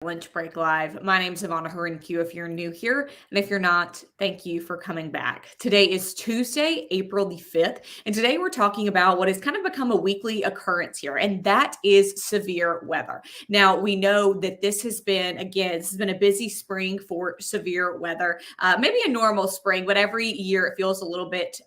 Lunch Break Live. My name is Ivana Harinq if you're new here. And if you're not, thank you for coming back. Today is Tuesday, April the 5th. And today we're talking about what has kind of become a weekly occurrence here, and that is severe weather. Now, we know that this has been a busy spring for severe weather. Maybe a normal spring, but every year it feels a little bit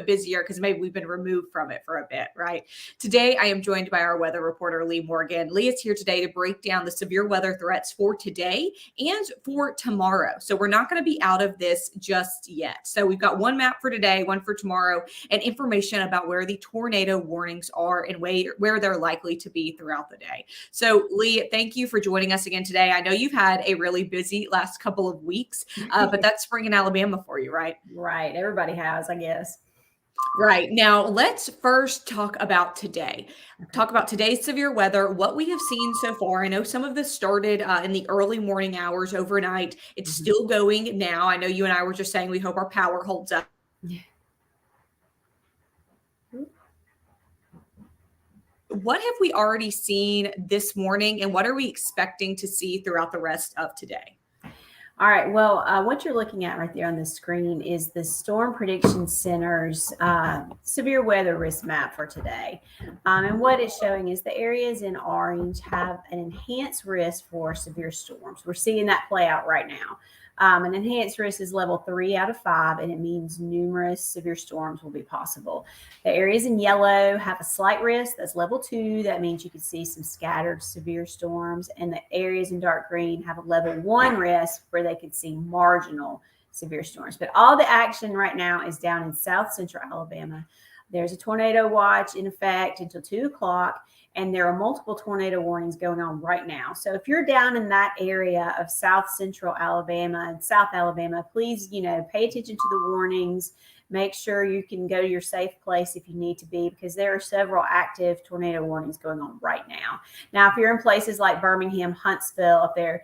busier because maybe we've been removed from it for a bit, right? Today, I am joined by our weather reporter, Leigh Morgan. Leigh is here today to break down the severe weather threats for today and for tomorrow. So we're not going to be out of this just yet. So we've got one map for today, one for tomorrow, and information about where the tornado warnings are and where they're likely to be throughout the day. So Leigh, thank you for joining us again today. I know you've had a really busy last couple of weeks, but that's spring in Alabama for you, right? Right. Everybody has, I guess. Right. Now, let's first talk about today. Talk about today's severe weather, what we have seen so far. I know some of this started in the early morning hours overnight. It's still going now. I know you and I were just saying we hope our power holds up. Yeah. What have we already seen this morning, and what are we expecting to see throughout the rest of today? All right. Well, what you're looking at right there on the screen is the Storm Prediction Center's severe weather risk map for today. And what it's showing is the areas in orange have an enhanced risk for severe storms. We're seeing that play out right now. An enhanced risk is level 3 out of 5, and it means numerous severe storms will be possible. The areas in yellow have a slight risk. That's level 2. That means you could see some scattered severe storms. And the areas in dark green have a level 1 risk where they could see marginal severe storms. But all the action right now is down in south central Alabama. There's a tornado watch in effect until 2 o'clock. And there are multiple tornado warnings going on right now. So if you're down in that area of South Central Alabama and South Alabama, please, pay attention to the warnings. Make sure you can go to your safe place if you need to be, because there are several active tornado warnings going on right now. Now, if you're in places like Birmingham, Huntsville, up there,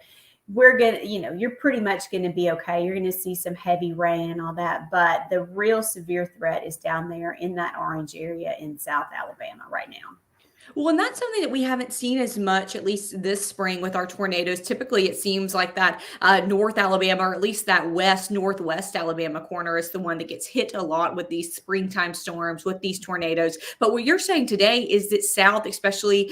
you're pretty much going to be okay. You're going to see some heavy rain and all that, but the real severe threat is down there in that orange area in South Alabama right now. Well, and that's something that we haven't seen as much, at least this spring, with our tornadoes. Typically, it seems like that North Alabama, or at least that northwest Alabama corner, is the one that gets hit a lot with these springtime storms, with these tornadoes. But what you're saying today is that South, especially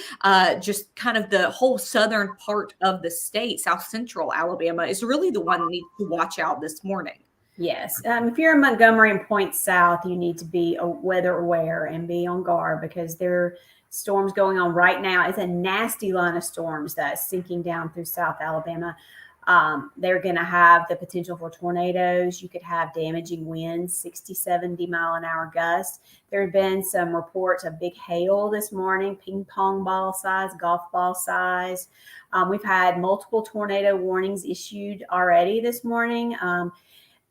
just kind of the whole southern part of the state, South Central Alabama, is really the one that needs to watch out this morning. Yes. If you're in Montgomery and Point South, you need to be weather aware and be on guard, because there are storms going on right now. It's a nasty line of storms that's sinking down through South Alabama. They're going to have the potential for tornadoes. You could have damaging winds, 60, 70 mile an hour gusts. There have been some reports of big hail this morning, ping pong ball size, golf ball size. We've had multiple tornado warnings issued already this morning.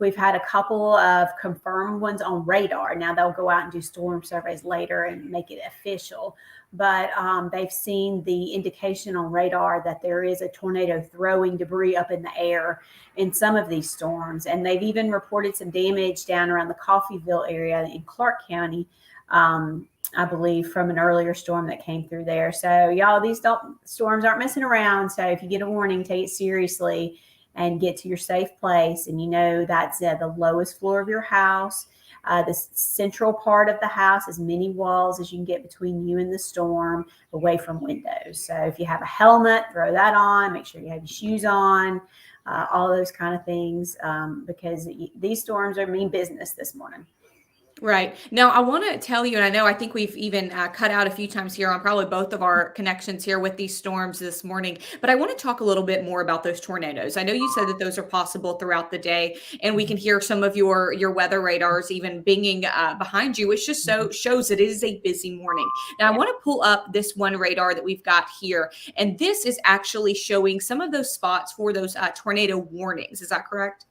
We've had a couple of confirmed ones on radar. Now they'll go out and do storm surveys later and make it official. But they've seen the indication on radar that there is a tornado throwing debris up in the air in some of these storms. And they've even reported some damage down around the Coffeyville area in Clark County, I believe, from an earlier storm that came through there. So y'all, these storms aren't messing around. So if you get a warning, take it seriously and get to your safe place. And that's the lowest floor of your house. The central part of the house, as many walls as you can get between you and the storm, away from windows. So if you have a helmet, throw that on. Make sure you have your shoes on, all those kind of things, because these storms are mean business this morning. Right. Now, I want to tell you, and I think we've even cut out a few times here on probably both of our connections here with these storms this morning, but I want to talk a little bit more about those tornadoes. I know you said that those are possible throughout the day, and we can hear some of your weather radars even binging behind you, which just shows that it is a busy morning. Now, I want to pull up this one radar that we've got here, and this is actually showing some of those spots for those tornado warnings. Is that correct?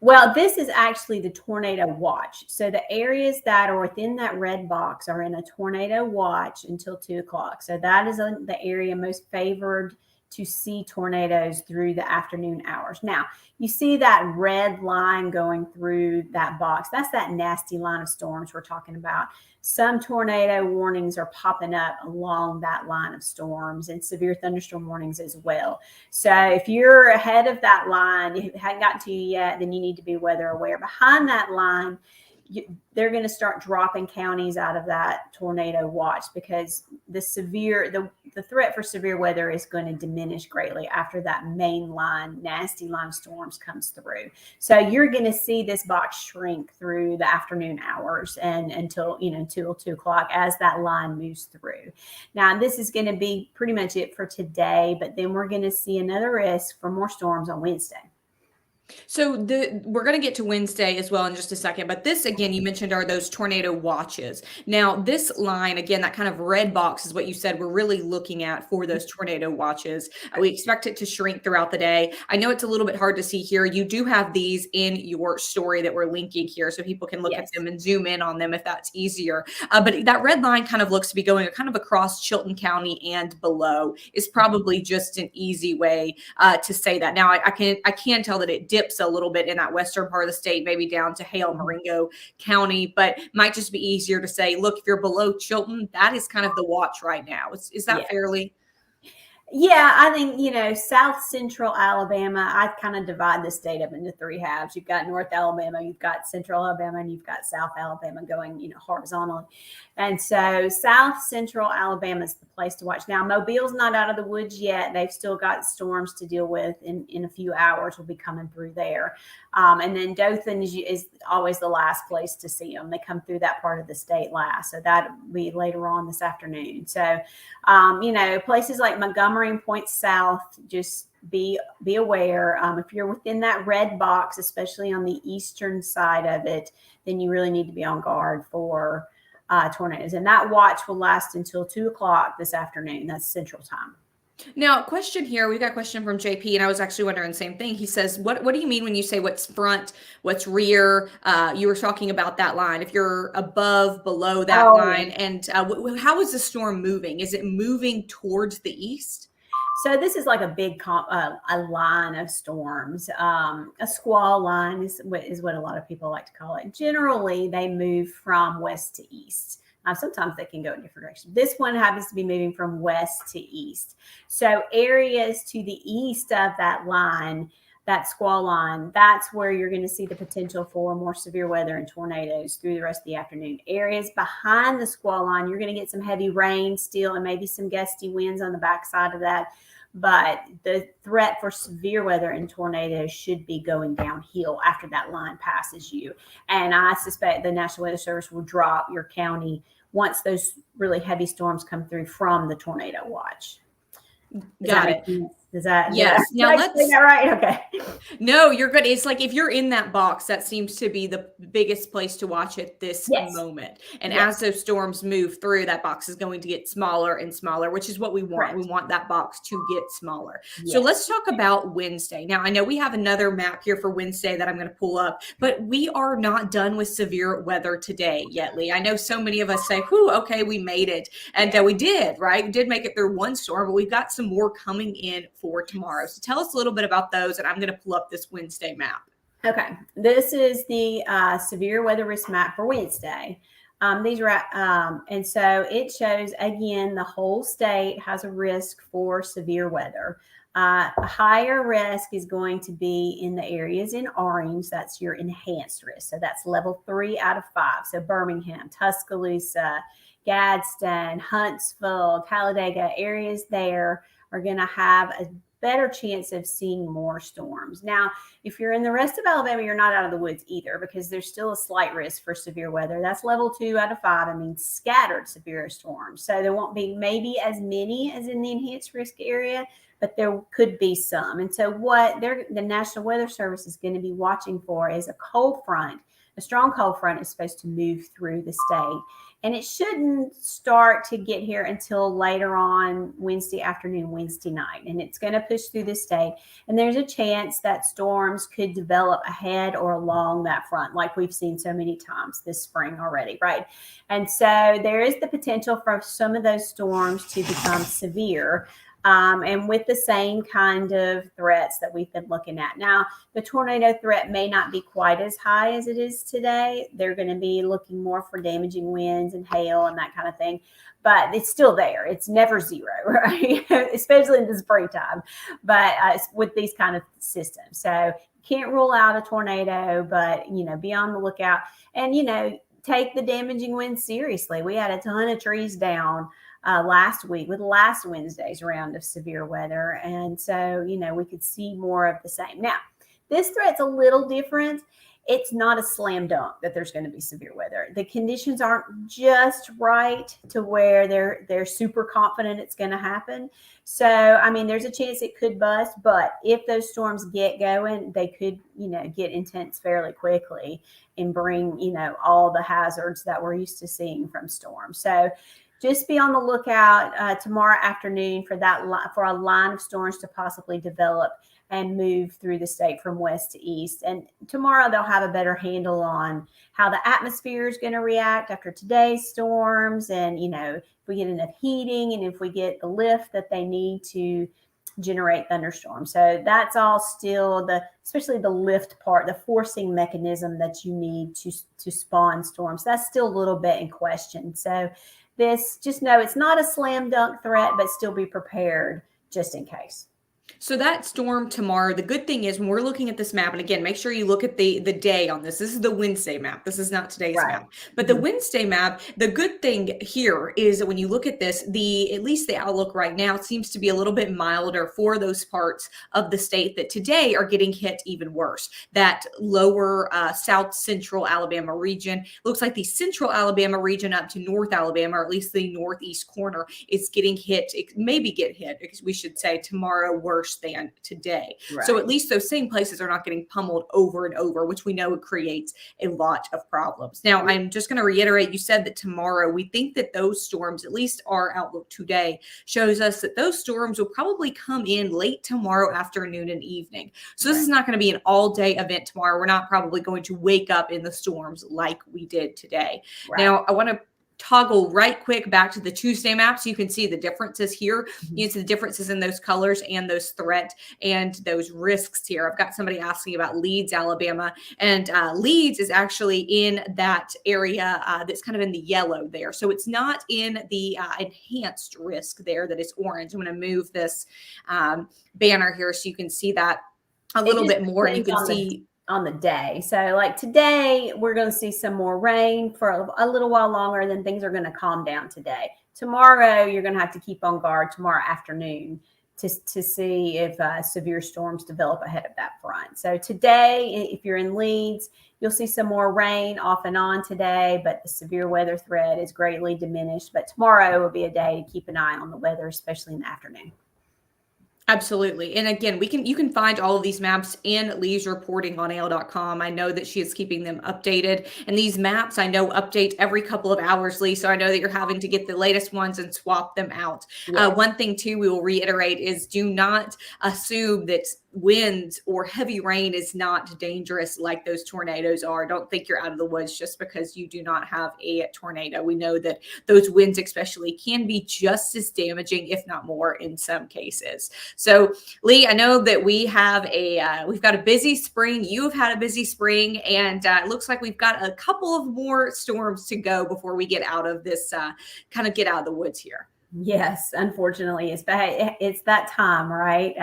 Well, this is actually the tornado watch. So the areas that are within that red box are in a tornado watch until 2 o'clock. So that is the area most favored to see tornadoes through the afternoon hours. Now, you see that red line going through that box. That's that nasty line of storms we're talking about. Some tornado warnings are popping up along that line of storms, and severe thunderstorm warnings as well. So if you're ahead of that line, it hadn't gotten to you yet, then you need to be weather aware. Behind that line, they're going to start dropping counties out of that tornado watch, because the threat for severe weather is going to diminish greatly after that main line, nasty line of storms comes through. So you're going to see this box shrink through the afternoon hours and until 2 o'clock as that line moves through. Now, this is going to be pretty much it for today, but then we're going to see another risk for more storms on Wednesday. So we're going to get to Wednesday as well in just a second, but this again, you mentioned are those tornado watches. Now, this line again, that kind of red box is what you said we're really looking at for those tornado watches. We expect it to shrink throughout the day. I know it's a little bit hard to see here. You do have these in your story that we're linking here, so people can look at them and zoom in on them if that's easier. But that red line kind of looks to be going kind of across Chilton County and below is probably just an easy way to say that. Now, I can tell that it dips a little bit in that western part of the state, maybe down to Hale, Marengo County, but might just be easier to say, look, if you're below Chilton, that is kind of the watch right now. Is that fairly? Yeah, I think, South Central Alabama, I kind of divide the state up into three halves. You've got North Alabama, you've got Central Alabama, and you've got South Alabama going, horizontally. And so South Central Alabama is the place to watch. Now, Mobile's not out of the woods yet. They've still got storms to deal with in a few hours. We'll be coming through there. And then Dothan is always the last place to see them. They come through that part of the state last. So that'll be later on this afternoon. So, places like Montgomery and Point South, just be aware. If you're within that red box, especially on the eastern side of it, then you really need to be on guard for tornadoes. And that watch will last until 2 o'clock this afternoon. That's Central Time. Now, question here. We've got a question from JP, and I was actually wondering the same thing. He says, what do you mean when you say what's front, what's rear? You were talking about that line. If you're above, below that line, and how is the storm moving? Is it moving towards the east? So this is like a big a line of storms. A squall line is what a lot of people like to call it. Generally, they move from west to east. Sometimes they can go in different directions. This one happens to be moving from west to east. So areas to the east of that line, that squall line, that's where you're going to see the potential for more severe weather and tornadoes through the rest of the afternoon. Areas behind the squall line, you're going to get some heavy rain still and maybe some gusty winds on the backside of that. But the threat for severe weather and tornadoes should be going downhill after that line passes you. And I suspect the National Weather Service will drop your county once those really heavy storms come through from the tornado watch. Got it. Does that? Yes. Now let's say that right. Okay. No, you're good. It's like if you're in that box, that seems to be the biggest place to watch at this moment. And as those storms move through, that box is going to get smaller and smaller, which is what we want. Correct. We want that box to get smaller. Yes. So let's talk about Wednesday. Now, I know we have another map here for Wednesday that I'm going to pull up, but we are not done with severe weather today yet, Leigh. I know so many of us say, whew, okay, we made it. And we did, right? We did make it through one storm, but we've got some more coming in for tomorrow. So tell us a little bit about those, and I'm going to pull up this Wednesday map. Okay, this is the severe weather risk map for Wednesday. These are, and so it shows again the whole state has a risk for severe weather. A higher risk is going to be in the areas in orange. That's your enhanced risk. So that's level 3 out of 5. So Birmingham, Tuscaloosa, Gadsden, Huntsville, Talladega, areas there are going to have a better chance of seeing more storms. Now, if you're in the rest of Alabama, you're not out of the woods either, because there's still a slight risk for severe weather. That's level 2 out of 5. I mean, scattered severe storms. So there won't be maybe as many as in the enhanced risk area, but there could be some. And so what the National Weather Service is going to be watching for is a cold front. A strong cold front is supposed to move through the state. And it shouldn't start to get here until later on Wednesday afternoon, Wednesday night. And it's going to push through the state. And there's a chance that storms could develop ahead or along that front, like we've seen so many times this spring already, right? And so there is the potential for some of those storms to become severe. and with the same kind of threats that we've been looking at. Now, the tornado threat may not be quite as high as it is today. They're going to be looking more for damaging winds and hail and that kind of thing, but it's still there. It's never zero, right? Especially in the springtime, but with these kind of systems. So can't rule out a tornado, but, be on the lookout and, take the damaging winds seriously. We had a ton of trees down last week with last Wednesday's round of severe weather. And so, we could see more of the same. Now, this threat's a little different. It's not a slam dunk that there's going to be severe weather. The conditions aren't just right to where they're super confident it's going to happen. So, there's a chance it could bust, but if those storms get going, they could, get intense fairly quickly and bring, all the hazards that we're used to seeing from storms. So just be on the lookout tomorrow afternoon for a line of storms to possibly develop and move through the state from west to east. And tomorrow they'll have a better handle on how the atmosphere is going to react after today's storms. And, if we get enough heating and if we get the lift that they need to generate thunderstorms. So that's all still especially the lift part, the forcing mechanism that you need to spawn storms. That's still a little bit in question. So just know it's not a slam dunk threat, but still be prepared just in case. So that storm tomorrow, the good thing is when we're looking at this map, and again, make sure you look at the day on this. This is the Wednesday map. This is not today's map. But the Wednesday map, the good thing here is that when you look at this, at least the outlook right now seems to be a little bit milder for those parts of the state that today are getting hit even worse. That lower south central Alabama region, looks like the central Alabama region up to North Alabama, or at least the northeast corner, is getting hit. It maybe get hit, because we should say tomorrow worse than today. Right. So at least those same places are not getting pummeled over and over, which we know creates a lot of problems. Now, I'm just going to reiterate, you said that tomorrow, we think that those storms, at least our outlook today, shows us that those storms will probably come in late tomorrow afternoon and evening. So this is not going to be an all-day event tomorrow. We're not probably going to wake up in the storms like we did today. Right. Now, I want to toggle right quick back to the Tuesday map so you can see the differences here. You see the differences in those colors and those threat and those risks here. I've got somebody asking about Leeds, Alabama, and Leeds is actually in that area that's kind of in the yellow there. So it's not in the enhanced risk there that is orange. I'm going to move this banner here so you can see that a little bit more. And you can see on the day. So like today, we're going to see some more rain for a little while longer, then things are going to calm down today. Tomorrow, you're going to have to keep on guard tomorrow afternoon to see if severe storms develop ahead of that front. So today, if you're in Leeds, you'll see some more rain off and on today, but the severe weather threat is greatly diminished. But tomorrow will be a day to keep an eye on the weather, especially in the afternoon. Absolutely. And again, you can find all of these maps in Leigh's reporting on AL.com. I know that she is keeping them updated. And these maps, I know, update every couple of hours, Leigh. So I know that you're having to get the latest ones and swap them out. Yes. One thing, too, we will reiterate is do not assume that winds or heavy rain is not dangerous like those tornadoes are. Don't think you're out of the woods just because you do not have a tornado. We know that those winds especially can be just as damaging, if not more, in some cases. So, Leigh, I know that we've got a busy spring. You have had a busy spring, and it looks like we've got a couple of more storms to go before we get out of this, get out of the woods here. Yes, unfortunately, it's that time, right?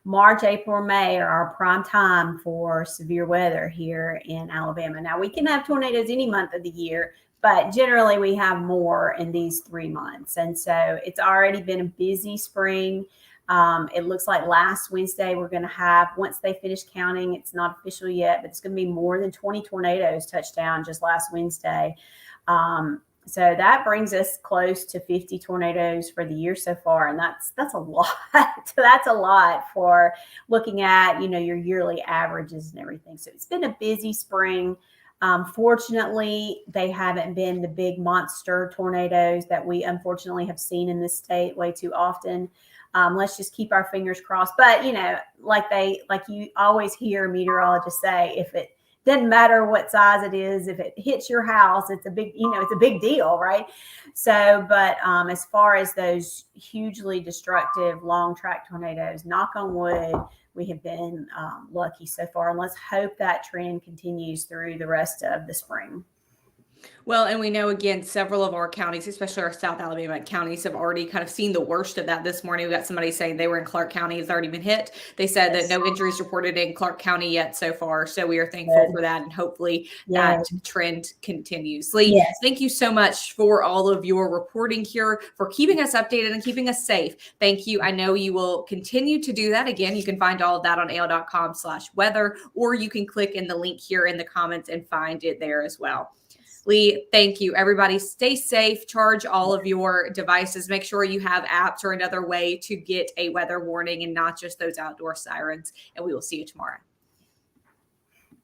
March, April, May are our prime time for severe weather here in Alabama. Now, we can have tornadoes any month of the year, but generally we have more in these 3 months. And so it's already been a busy spring. It looks like last Wednesday we're going to have, once they finish counting, it's not official yet, but it's going to be more than 20 tornadoes touched down just last Wednesday. So that brings us close to 50 tornadoes for the year so far. And that's a lot. That's a lot for looking at, your yearly averages and everything. So it's been a busy spring. Fortunately, they haven't been the big monster tornadoes that we unfortunately have seen in this state way too often. Let's just keep our fingers crossed. But, like you always hear meteorologists say, if it doesn't matter what size it is. If it hits your house, it's a big, it's a big deal, right? So, but as far as those hugely destructive long track tornadoes, knock on wood, we have been lucky so far, and let's hope that trend continues through the rest of the spring. Well, and we know again, several of our counties, especially our South Alabama counties, have already kind of seen the worst of that this morning. We got somebody saying they were in Clark County, has already been hit. They said that no injuries reported in Clark County yet so far. So we are thankful for that, and hopefully that trend continues. Leigh, thank you so much for all of your reporting here, for keeping us updated and keeping us safe. Thank you. I know you will continue to do that. Again, you can find all of that on AL.com/weather, or you can click in the link here in the comments and find it there as well. Leigh, thank you. Everybody stay safe, charge all of your devices. Make sure you have apps or another way to get a weather warning and not just those outdoor sirens. And we will see you tomorrow.